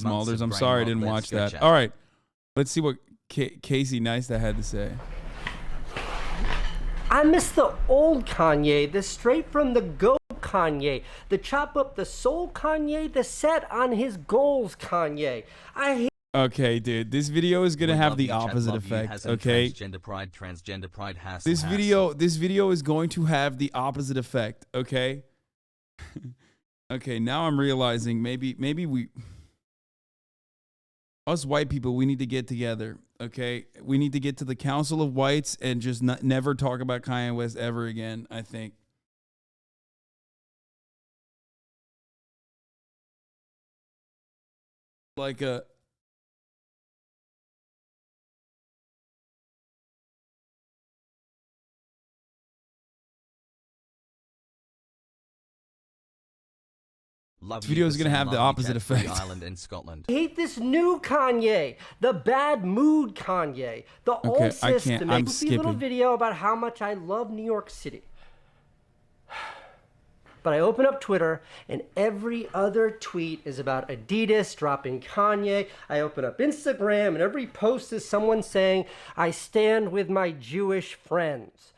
Smulders, I'm sorry I didn't watch that. All right, let's see what Casey Neistat had to say. I miss the old Kanye, the straight from the go Kanye, the chop up the soul Kanye, the set on his goals Kanye. I hate. Okay, dude, this video is gonna have the opposite effect. Okay, transgender pride has this video is going to have the opposite effect. Okay. Okay, now I'm realizing maybe we, us white people, we need to get together. Okay, we need to get to the Council of Whites and just never talk about Kanye West ever again. I think. Like a. This video is going to have the opposite effect. Island in Scotland. I hate this new Kanye, the bad mood Kanye, the old system. I'm goofy little video about how much I love New York City. But I open up Twitter and every other tweet is about Adidas dropping Kanye. I open up Instagram and every post is someone saying, I stand with my Jewish friends.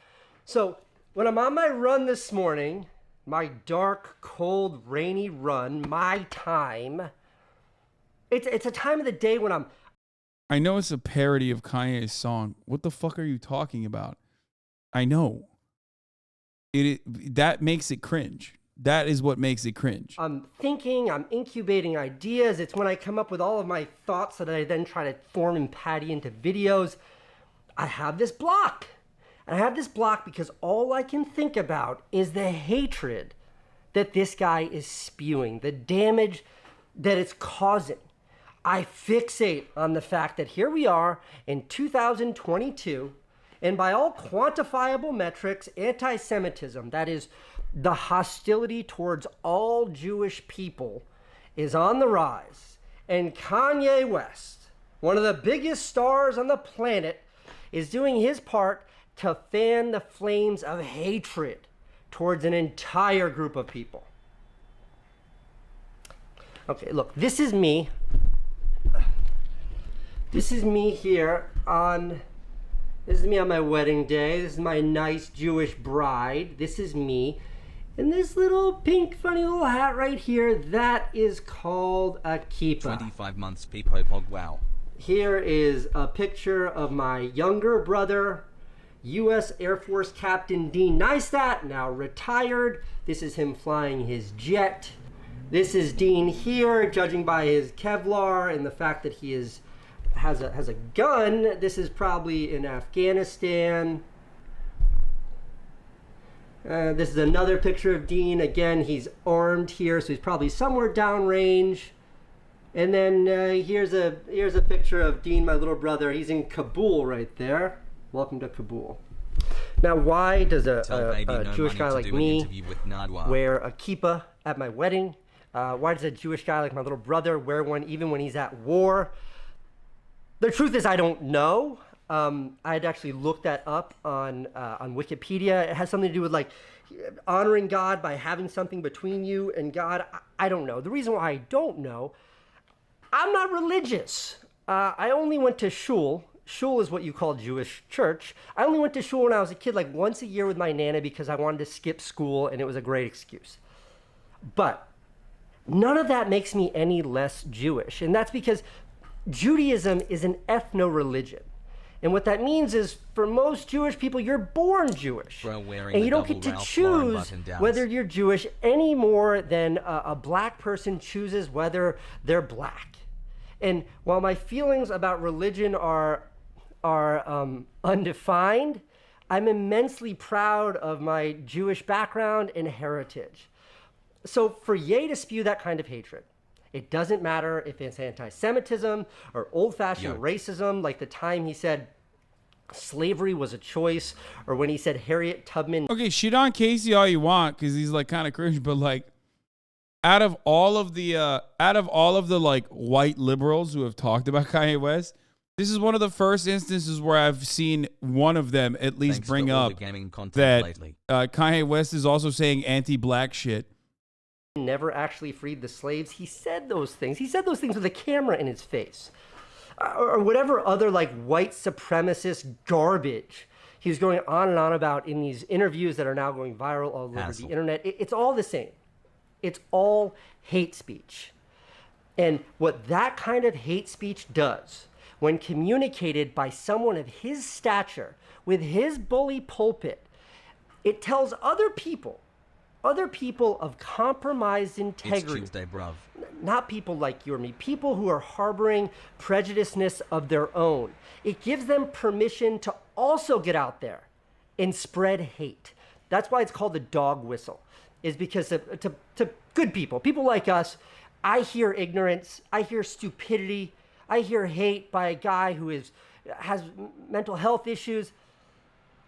So when I'm on my run this morning, my dark, cold, rainy run, my time, it's a time of the day when I'm... I know it's a parody of Kanye's song. What the fuck are you talking about? I know. That makes it cringe. That is what makes it cringe. I'm thinking, I'm incubating ideas. It's when I come up with all of my thoughts that I then try to form and patty into videos. I have this block. I have this block because all I can think about is the hatred that this guy is spewing, the damage that it's causing. I fixate on the fact that here we are in 2022, and by all quantifiable metrics, anti-Semitism, that is the hostility towards all Jewish people, is on the rise. And Kanye West, one of the biggest stars on the planet, is doing his part to fan the flames of hatred towards an entire group of people. Okay, look, this is me. This is me here this is me on my wedding day. This is my nice Jewish bride. This is me. And this little pink funny little hat right here, that is called a kippah. 25 months, peepo pog, wow. Here is a picture of my younger brother, U.S. Air Force Captain Dean Neistat, now retired. This is him flying his jet. This is Dean here, judging by his Kevlar and the fact that he has a gun. This is probably in Afghanistan. This is another picture of Dean. Again, he's armed here, so he's probably somewhere downrange. And then here's a picture of Dean, my little brother. He's in Kabul right there. Welcome to Kabul. Now, why does a Jewish guy like me wear a kippah at my wedding? Why does a Jewish guy like my little brother wear one even when he's at war? The truth is, I don't know. I had actually looked that up on Wikipedia. It has something to do with like honoring God by having something between you and God. I don't know. The reason why I don't know, I'm not religious. I only went to shul. Shul is what you call Jewish church. I only went to shul when I was a kid, like once a year with my nana because I wanted to skip school and it was a great excuse. But none of that makes me any less Jewish. And that's because Judaism is an ethno-religion. And what that means is, for most Jewish people, you're born Jewish. And you don't get to choose whether you're Jewish any more than a black person chooses whether they're black. And while my feelings about religion are undefined, I'm immensely proud of my Jewish background and heritage. So for Ye to spew that kind of hatred, it doesn't matter if it's anti-Semitism or old-fashioned racism, like the time he said slavery was a choice, or when he said Harriet Tubman. Okay, shit on Casey all you want, because he's like kind of cringe, but like out of all of the like white liberals who have talked about Kanye West, this is one of the first instances where I've seen one of them at least bring up that Kanye West is also saying anti-black shit. never actually freed the slaves. He said those things. He said those things with a camera in his face. Or whatever other like white supremacist garbage he was going on and on about in these interviews that are now going viral all over the internet. It's all the same. It's all hate speech. And what that kind of hate speech does, when communicated by someone of his stature, with his bully pulpit, it tells other people of compromised integrity. It's Tuesday, bruv. Not people like you or me, people who are harboring prejudiceness of their own. It gives them permission to also get out there and spread hate. That's why it's called the dog whistle, is because to good people like us, I hear ignorance, I hear stupidity, I hear hate by a guy who has mental health issues,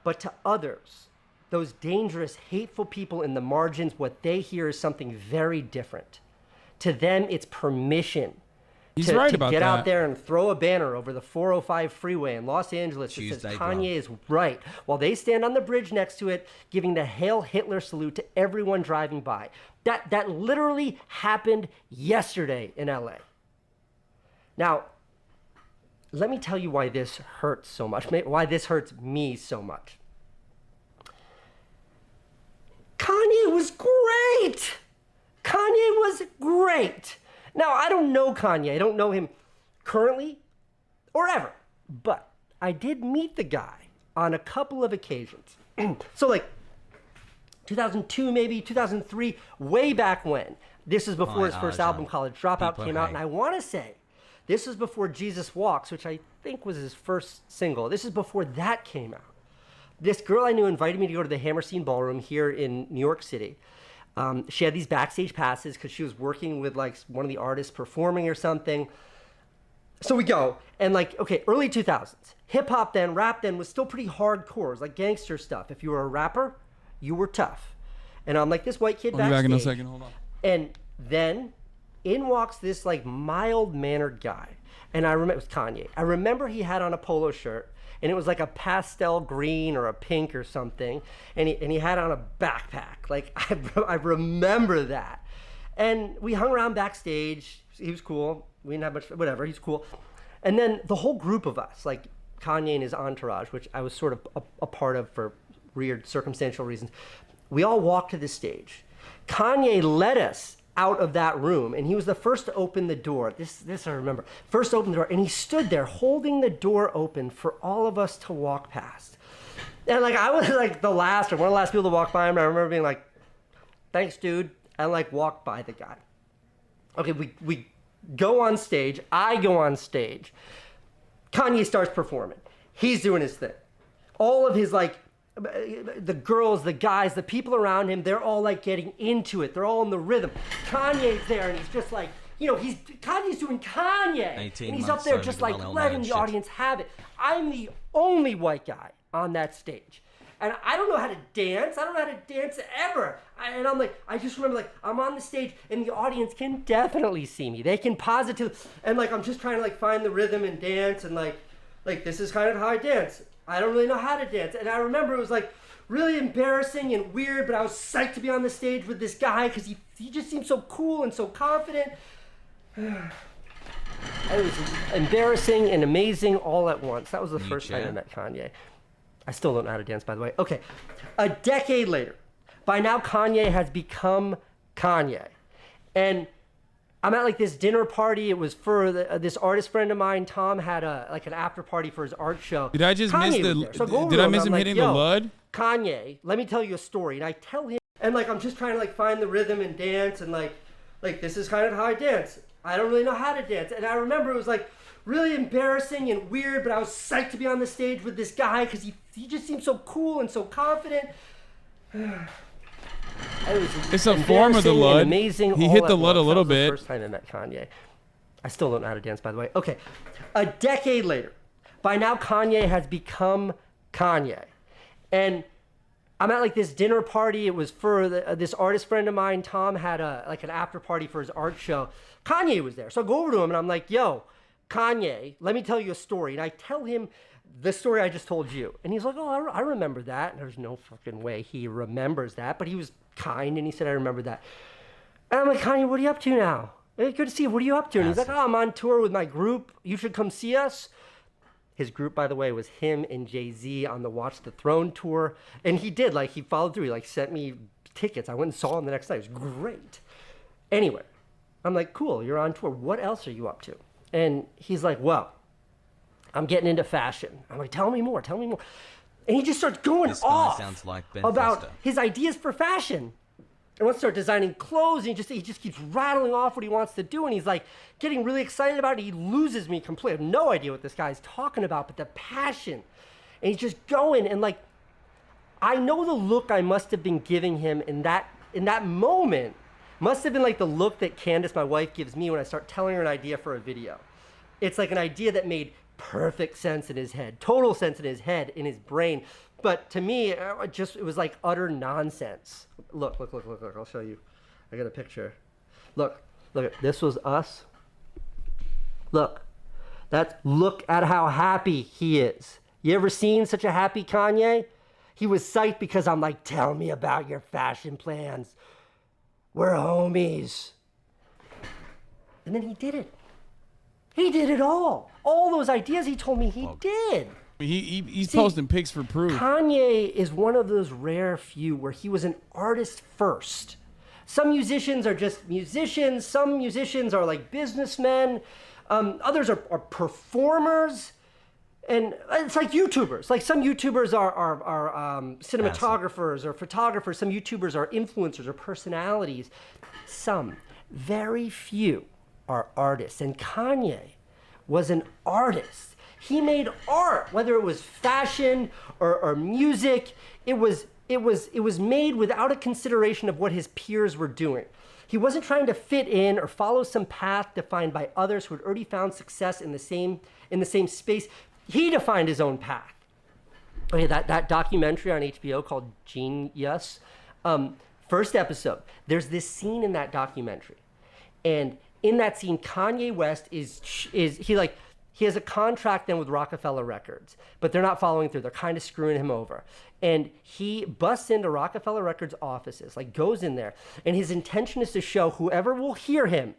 but to others, those dangerous, hateful people in the margins, what they hear is something very different. To them, it's permission to get out there and throw a banner over the 405 freeway in Los Angeles that says Kanye is right, while they stand on the bridge next to it, giving the Hail Hitler salute to everyone driving by. That literally happened yesterday in LA. Now, let me tell you why this hurts so much, why this hurts me so much. Kanye was great. Kanye was great. Now, I don't know Kanye. I don't know him currently or ever. But I did meet the guy on a couple of occasions. So like 2002, maybe 2003, way back when. This is before his first album, College Dropout, came out. And I want to say this is before Jesus Walks, which I think was his first single. This is before that came out. This girl I knew invited me to go to the Hammerstein Ballroom here in New York City. She had these backstage passes because she was working with like one of the artists performing or something. So we go, and like, okay, early 2000s. Hip hop then, rap then was still pretty hardcore. It was like gangster stuff. If you were a rapper, you were tough. And I'm like this white kid backstage. I'll be back in a second, hold on. And then in walks this like mild-mannered guy. And I remember, it was Kanye. I remember he had on a polo shirt, and it was like a pastel green or a pink or something. And he had on a backpack. Like, I remember that. And we hung around backstage. He was cool. We didn't have much, whatever, he's cool. And then the whole group of us, like Kanye and his entourage, which I was sort of a part of for weird circumstantial reasons, we all walked to the stage. Kanye led us out of that room, and he was the first to open the door. This I remember. First to open the door, and he stood there holding the door open for all of us to walk past. And like I was like the last or one of the last people to walk by him. I remember being like, "Thanks, dude," and like walked by the guy. Okay, we go on stage. I go on stage. Kanye starts performing. He's doing his thing. All of his like the girls, the guys, the people around him, they're all like getting into it. They're all in the rhythm. Kanye's there, and he's just like, you know, Kanye's doing Kanye. And he's up there just like letting the audience have it. I'm the only white guy on that stage. And I don't know how to dance. I don't know how to dance ever. And I'm like, I just remember like, I'm on the stage and the audience can definitely see me. They can positively, and like, I'm just trying to like find the rhythm and dance, and like this is kind of how I dance. I don't really know how to dance. And I remember it was like really embarrassing and weird, but I was psyched to be on the stage with this guy because he just seemed so cool and so confident. It was embarrassing and amazing all at once. That was the first time I met Kanye. I still don't know how to dance, by the way. Okay, a decade later, by now Kanye has become Kanye. And I'm at like this dinner party. It was for this artist friend of mine. Tom had like an after party for his art show. Did I just miss did I miss him hitting the Lud? Kanye, let me tell you a story. And I tell him, and like I'm just trying to like find the rhythm and dance, and like this is kind of how I dance. I don't really know how to dance. And I remember it was like really embarrassing and weird, but I was psyched to be on the stage with this guy because he just seemed so cool and so confident. It's a form of the Lud. Amazing. He hit the Lud a little bit. First time I met Kanye. I still don't know how to dance, by the way. Okay, a decade later, by now Kanye has become Kanye, and I'm at like this dinner party. It was for this artist friend of mine. Tom had like an after party for his art show. Kanye was there, so I go over to him and I'm like, "Yo, Kanye, let me tell you a story." And I tell him the story I just told you. And he's like, "Oh, I remember that." And there's no fucking way he remembers that, but he was kind and he said, "I remember that." And I'm like, Kanye, what are you up to now? Hey, good to see you. What are you up to? And he's like, oh, I'm on tour with my group. You should come see us. His group, by the way, was him and Jay-Z on the Watch the Throne tour. And he did, like, he followed through. He, like, sent me tickets. I went and saw him the next night. It was great. Anyway, I'm like, cool, you're on tour. What else are you up to? And he's like, well, I'm getting into fashion. I'm like, tell me more, tell me more. And he just starts going This guy off sounds like Ben about Foster. his ideas for fashion. And wants to start designing clothes, and he just keeps rattling off what he wants to do, and he's like getting really excited about it. He loses me completely. I have no idea what this guy's talking about, but the passion. And he's just going, and like, I know the look I must have been giving him in that moment must have been like the look that Candace, my wife, gives me when I start telling her an idea for a video. It's like an idea that made perfect sense in his head, total sense in his head, in his brain. But to me, it was like utter nonsense. Look, I'll show you. I got a picture. Look, this was us. Look at how happy he is. You ever seen such a happy Kanye? He was psyched because I'm like, tell me about your fashion plans. We're homies. And then he did it. He did it all. All those ideas he told me he did. He's posting pics for proof. Kanye is one of those rare few where he was an artist first. Some musicians are just musicians. Some musicians are like businessmen. Others are performers. And it's like YouTubers. Like some YouTubers are cinematographers or photographers. Some YouTubers are influencers or personalities. Some, very few, are artists. And Kanye was an artist. He made art, whether it was fashion or music. It was made without a consideration of what his peers were doing. He wasn't trying to fit in or follow some path defined by others who had already found success in the same space. He defined his own path. Okay, that documentary on HBO called Genius, first episode, there's this scene in that documentary. And in that scene, Kanye West he has a contract then with Rockefeller Records, but they're not following through. They're kind of screwing him over. And he busts into Rockefeller Records offices, like goes in there, and his intention is to show whoever will hear him,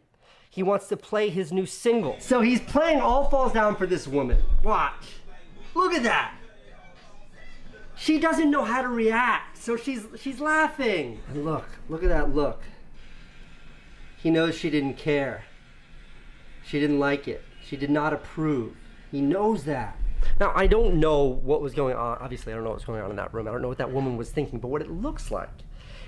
he wants to play his new single. So he's playing All Falls Down for this woman. Watch. Look at that. She doesn't know how to react, so she's laughing. And look at that look. He knows she didn't care. She didn't like it. She did not approve. He knows that. Now, I don't know what was going on. Obviously, I don't know what was going on in that room. I don't know what that woman was thinking, but what it looks like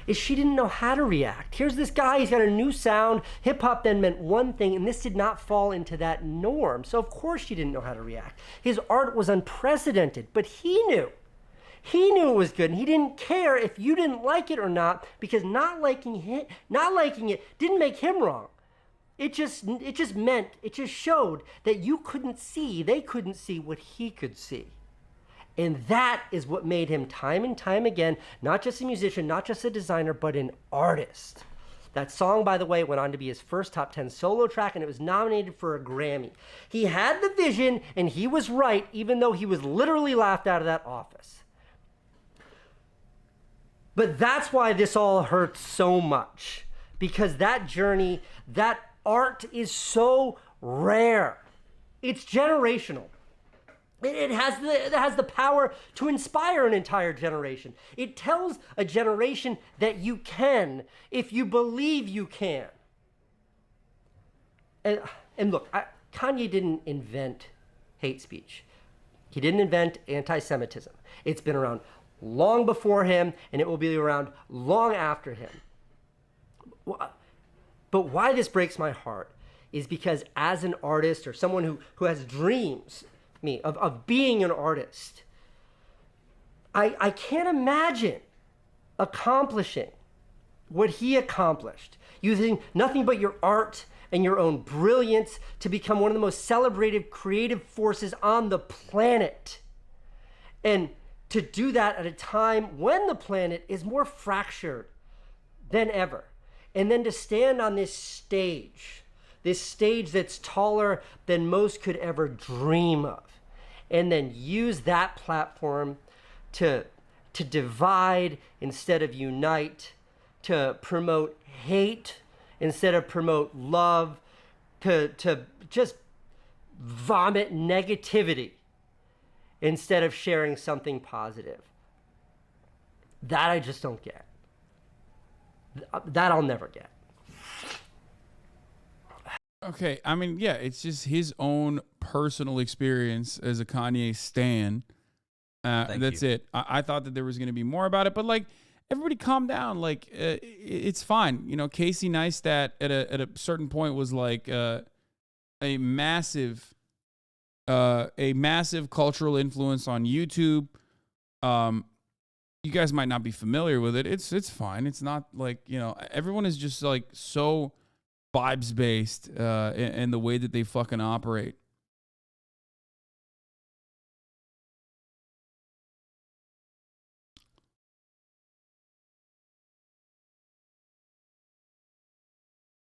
is she didn't know how to react. Here's this guy, he's got a new sound. Hip hop then meant one thing, and this did not fall into that norm. So of course she didn't know how to react. His art was unprecedented, but he knew. He knew it was good, and he didn't care if you didn't like it or not, because not liking it didn't make him wrong. It just showed that they couldn't see what he could see. And that is what made him time and time again, not just a musician, not just a designer, but an artist. That song, by the way, went on to be his first top 10 solo track, and it was nominated for a Grammy. He had the vision, and he was right, even though he was literally laughed out of that office. But that's why this all hurts so much, because that journey, that art is so rare. It's generational. It has the power to inspire an entire generation. It tells a generation that you can if you believe you can. And look, Kanye didn't invent hate speech. He didn't invent anti-Semitism. It's been around long before him, and it will be around long after him. But why this breaks my heart is because as an artist or someone who has dreams of being an artist, I can't imagine accomplishing what he accomplished, using nothing but your art and your own brilliance to become one of the most celebrated creative forces on the planet. And to do that at a time when the planet is more fractured than ever. And then to stand on this stage that's taller than most could ever dream of, and then use that platform to divide instead of unite, to promote hate instead of promote love, to just vomit negativity instead of sharing something positive. That I just don't get. That I'll never get. Okay, I mean, yeah, it's just his own personal experience as a Kanye stan. That's you. it. I thought that there was going to be more about it, but like, everybody calm down. Like, it's fine. You know, Casey Neistat at a certain point was like a massive cultural influence on YouTube. You guys might not be familiar with it. It's fine. It's not like, you know, everyone is just like so vibes based in the way that they fucking operate.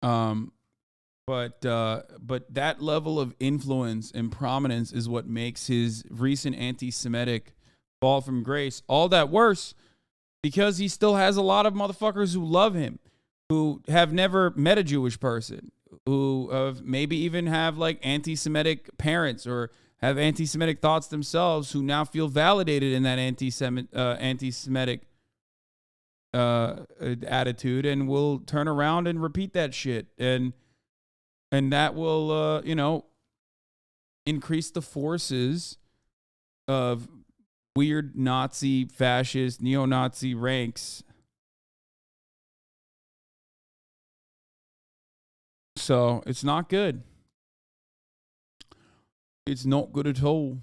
But that level of influence and prominence is what makes his recent anti-Semitic fall from grace all that worse, because he still has a lot of motherfuckers who love him, who have never met a Jewish person, who maybe even have like anti-Semitic parents or have anti-Semitic thoughts themselves, who now feel validated in that anti-Semitic attitude, and will turn around and repeat that shit, and that will you know, increase the forces of weird Nazi, fascist, neo-Nazi ranks. So it's not good. It's not good at all.